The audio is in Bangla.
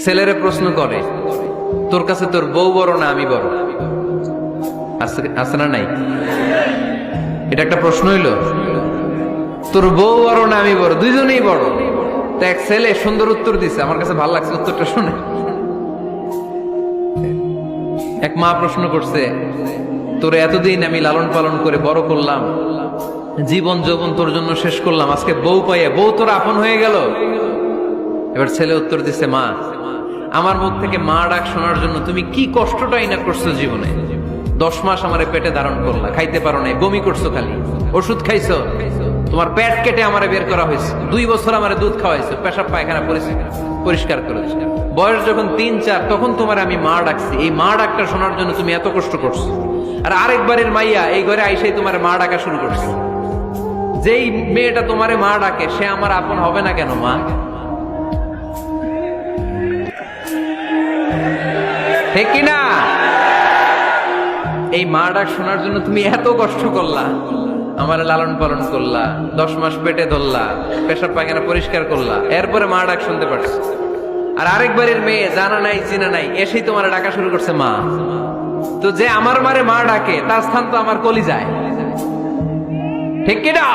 ছেলেরে প্রশ্ন করে, তোর কাছে তোর বউ বড় না আমি বড়? আছে না নাই? এটা একটা প্রশ্ন হইল। তোর বউ বড় না আমি বড়? দুইজনেই বড়। তো এক ছেলে সুন্দর উত্তর দিছে, আমার কাছে ভালো লাগছে উত্তরটা শুনে। এক মা প্রশ্ন করছে, তোরে এতদিন আমি লালন পালন করে বড় করলাম, জীবন যৌবন তোর জন্য শেষ করলাম, আজকে বউ পাইয়া বউ তোর আপন হয়ে গেল। এবার ছেলে উত্তর দিছে, মা আমার মুখ থেকে মা ডাক শোনার জন্য তুমি কি কষ্টটাই না করছো জীবনে। 10 মাস আমারে পেটে ধারণ করলা, খাইতে পারো নাই, বমি করছো, খালি ওষুধ খাইছো, তোমার পেট কেটে আমারে বের করা হয়েছে, 2 বছর আমারে দুধ খাওয়াইছো, পেশাব পায়খানা পরিষ্কার করেছো। বয়স যখন 3-4 তখন তোমার আমি মা ডাকছি, এই মা ডাকটা শোনার জন্য তুমি এত কষ্ট করছো। আর আরেকবারের মাইয়া এই ঘরে আইসাই তোমার মা ডাকা শুরু করছে। যেই মেয়েটা তোমারে মা ডাকে সে আমার আপন হবে না কেন মা? ঠিক কিনা? এই মা ডাক শোনার জন্য তুমি এত কষ্ট করলা, আমার লালন পালন করলা, 10 মাস পেটে ধরলা, পেশাব পায়খানা পরিষ্কার করলা, এরপরে মা ডাক শুনতে পারছো। আর আরেকবারের মেয়ে জানা নাই চিনা নাই এসেই তোমার ডাকা শুরু করছে মা। তো যে আমার মারে মা ডাকে তার স্থান তো আমার কলিজায়। ঠিক কিনা?